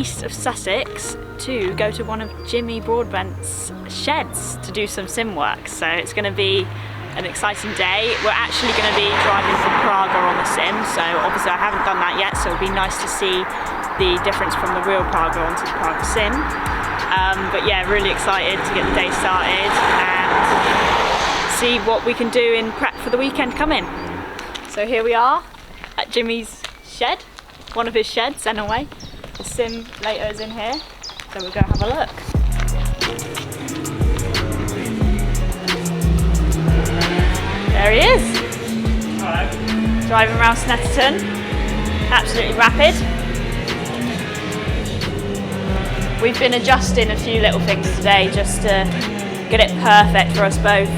east of Sussex to go to one of Jimmy Broadbents' sheds to do some sim work. So it's going to be an exciting day. We're actually going to be driving from Praga on the sim, so obviously I haven't done that yet, so it'll be nice to see the difference from the real Praga onto the Praga sim. But yeah, really excited to get the day started and see what we can do in prep for the weekend coming. So here we are at Jimmy's shed, one of his sheds anyway. The simulator's in here, so we'll go have a look. There he is. Hello. Driving around Snetterton, absolutely rapid. We've been adjusting a few little things today just to get it perfect for us both,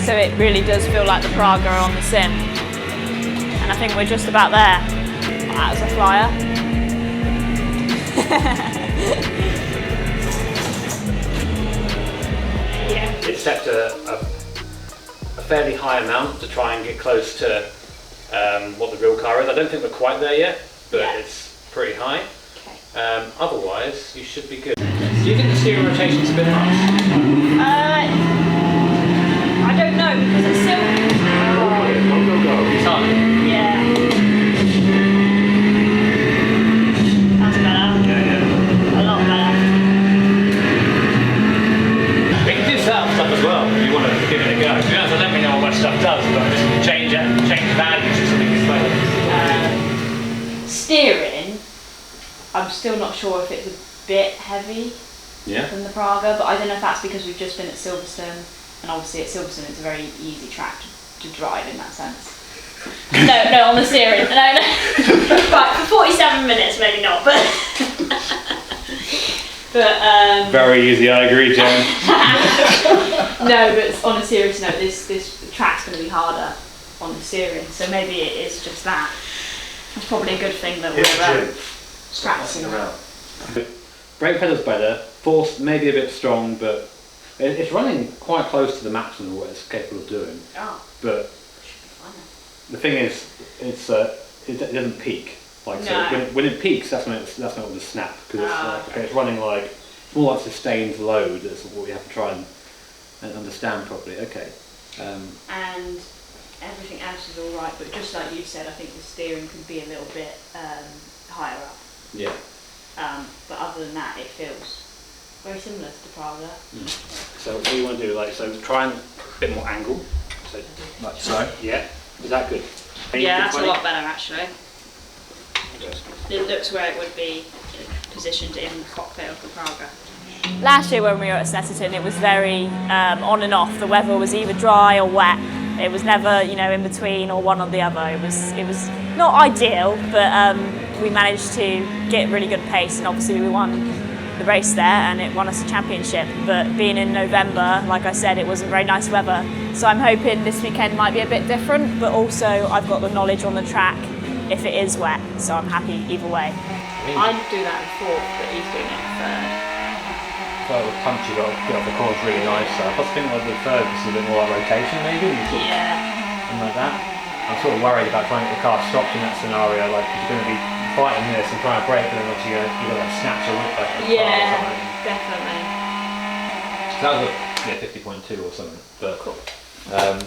so it really does feel like the Praga on the sim. And I think we're just about there. That was a flyer. Yeah, it's set a fairly high amount to try and get close to what the real car is. I don't think we're quite there yet, but yeah, it's pretty high. Okay. Otherwise, you should be good. Do you think the steering rotation's a bit much? I don't know, because it's still... Go. It's hard. Yeah. That's better. Yeah. A lot better. We can do setup stuff as well if you want to give it a go. You don't have to let me know what my stuff does, but just change values or something as well. Steering, I'm still not sure if it's a bit heavy than the Praga, but I don't know if that's because we've just been at Silverstone, and obviously at Silverstone it's a very easy track to drive in that sense. No, on the steering. No. Right, for 47 minutes maybe not, but very easy, I agree, Jen. No, but on a serious note, this track's going to be harder on the steering, so maybe it is just that. It's probably a good thing that we're practicing around. Brake pedal's better, force maybe a bit strong, but it's running quite close to the maximum of what it's capable of doing. Oh. But the thing is, it doesn't peak. Like, no. So when it peaks, that's when it will just snap, because it's running like, it's more like sustained load. That's what we have to try and understand properly. Okay. And everything else is all right, but just like you said, I think the steering could be a little bit higher up. Yeah. But other than that, it feels very similar to the Praga. So what you want to do, try and a bit more angle. So like so. Yeah. Is that good? Yeah, that's a lot better actually. It looks where it would be positioned in the cockpit of the Praga. Last year when we were at Snetterton, it was very on and off. The weather was either dry or wet. It was never, in between or one or the other. It was not ideal, but we managed to get really good pace, and obviously we won the race there and it won us a championship. But being in November, like I said, it wasn't very nice weather. So I'm hoping this weekend might be a bit different, but also I've got the knowledge on the track if it is wet, so I'm happy either way. I'd do that in fourth, but he's doing it in third. Well, the punchy got off the corner's really nice. I was thinking like the third was a bit more like rotation maybe. Something like that. I'm sort of worried about trying to get the car stopped in that scenario, like you're going to be fighting this and trying to brake, and then obviously you're going to snatch a whip back. Yeah, definitely. So that was a 50.2 or something, but cool. I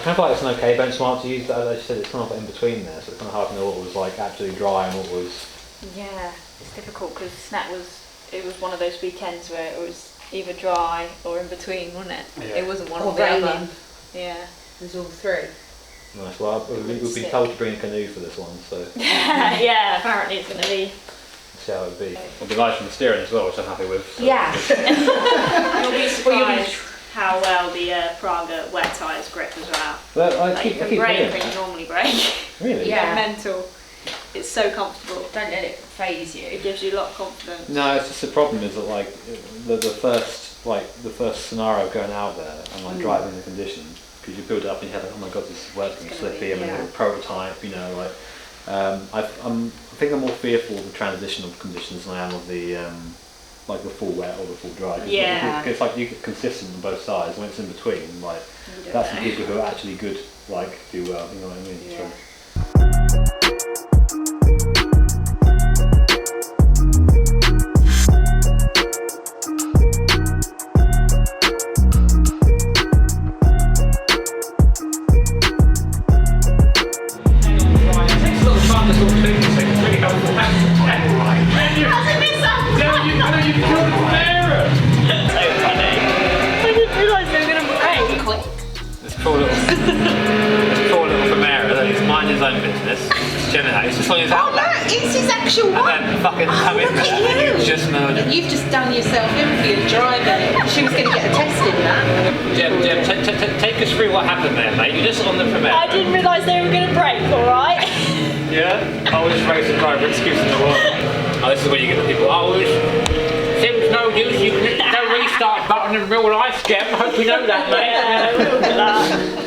kind of feel like it's an okay benchmark to use, but as I said, it's kind of in between there, so it's kind of hard to know what was like actually dry and what was... Yeah, it's difficult because it was one of those weekends where it was either dry or in between, wasn't it? Yeah. It wasn't one or the other. Yeah. It was all three. Nice, well we've been told to bring a canoe for this one, so... Yeah, apparently it's going to be... See how it would be. We'll be live from the steering as well, which I'm happy with. So. Yeah. You'll be surprised how well the Praga wet tyres grip as well. Well, you can brake when you normally brake. Really? Yeah, mental. It's so comfortable. Don't let it phase you. It gives you a lot of confidence. No, it's just the problem is that like the first scenario going out there and driving the condition, because you build it up and you have like, oh my god, this is working, it's slippy, I'm in a prototype, I think I'm more fearful of the transitional conditions than I am of the like the full wet or the full dry. It's like you get consistent on both sides. When it's in between, like that's the people who are actually good, like do well. You know what I mean? Yeah. So. on his outlet. It's his actual And one. then fucking come in Look there at and you. you just murdered. You've just done yourself in for your driving. She was going to get a test in that. Jem, take us through what happened there, mate. You're just on the Primera. I didn't realise they were going to break, alright? Yeah? I was race the driver excuse in the world. Oh, this is where you get the people. Oh, Sim's no use. You can hit the restart button in real life, Jem. Hope you know that, mate. Yeah, we'll look at that.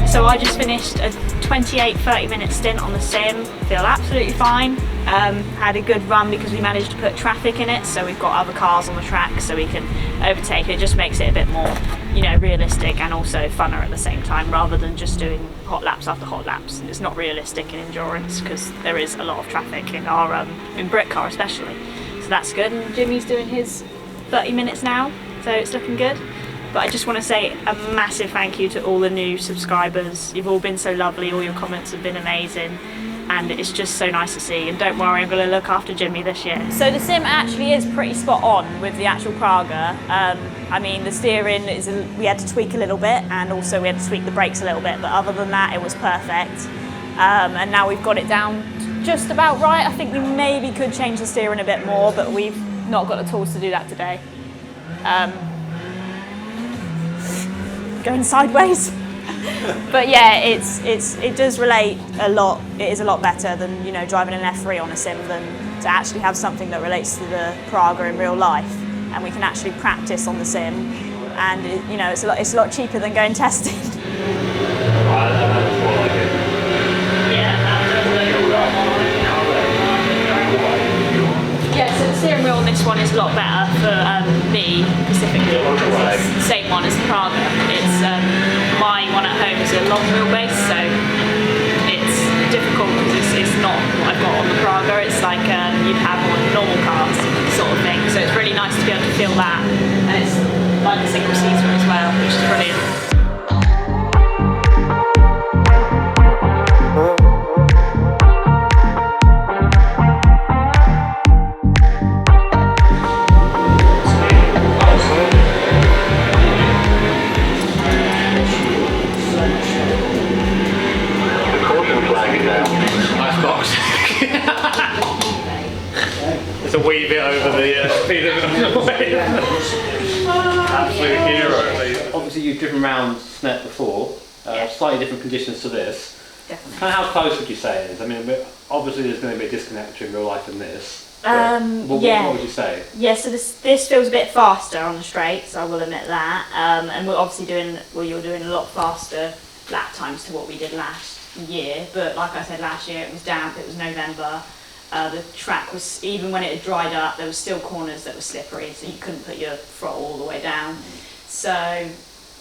So I just finished a 28-30 minute stint on the sim, feel absolutely fine. Had a good run because we managed to put traffic in it, so we've got other cars on the track so we can overtake it. It just makes it a bit more, you know, realistic and also funner at the same time, rather than just doing hot laps after hot laps. It's not realistic in endurance because there is a lot of traffic in our in Britcar especially. So that's good, and Jimmy's doing his 30 minutes now, so it's looking good. But I just want to say a massive thank you to all the new subscribers. You've all been so lovely, all your comments have been amazing, and it's just so nice to see. And don't worry, I'm going to look after Jimmy this year. So the sim actually is pretty spot on with the actual Praga. I mean, the steering, we had to tweak a little bit, and also we had to tweak the brakes a little bit, but other than that, it was perfect. And now we've got it down just about right. I think we maybe could change the steering a bit more, but we've not got the tools to do that today. Going sideways. But yeah, it does relate a lot. It is a lot better than, you know, driving an F3 on a sim than to actually have something that relates to the Praga in real life, and we can actually practice on the sim, and it, you know, it's a lot cheaper than going testing. Yeah, so the steering wheel on this one is a lot better for me specifically, because it's the same one as the Praga. It's my one at home is a long wheelbase, so it's difficult because it's not what I've got on the Praga. It's like you'd have on normal cars sort of thing. So it's really nice to be able to feel that, and it's like a single seater as well, which is brilliant. It's a wee bit over the speed limit on the way. Absolute hero. Obviously you've driven around Snet before, slightly different conditions to this. Definitely. Kind of how close would you say it is? I mean, obviously there's going to be a disconnect between real life and this. Yeah. What would you say? Yeah, so this feels a bit faster on the straights, I will admit that. And we're obviously you're doing a lot faster lap times to what we did last year. But like I said, last year it was damp, it was November. The track was, even when it had dried up, there was still corners that were slippery, so you couldn't put your throttle all the way down. So,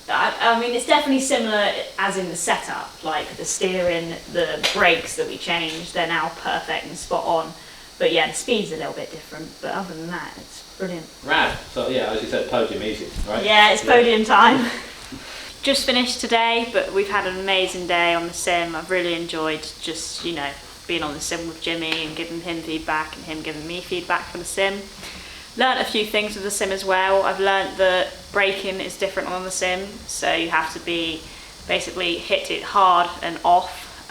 I mean, it's definitely similar as in the setup, like the steering, the brakes that we changed, they're now perfect and spot on. But yeah, the speed's a little bit different, but other than that, it's brilliant. Rad. So yeah, as you said, podium easy, right? Yeah, it's podium time. Just finished today, but we've had an amazing day on the sim. I've really enjoyed just, you know, being on the sim with Jimmy and giving him feedback and him giving me feedback for the sim. Learned a few things with the sim as well. I've learnt that braking is different on the sim, so you have to basically hit it hard and off.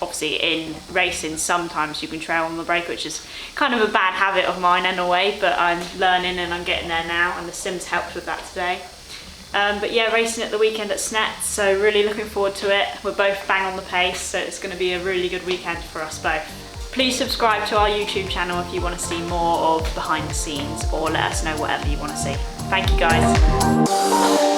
Obviously in racing sometimes you can trail on the brake, which is kind of a bad habit of mine in a way, but I'm learning and I'm getting there now, and the sim's helped with that today. But yeah, racing at the weekend at Snet, so really looking forward to it. We're both bang on the pace, so it's going to be a really good weekend for us both. Please subscribe to our YouTube channel if you want to see more of behind the scenes, or let us know whatever you want to see. Thank you guys.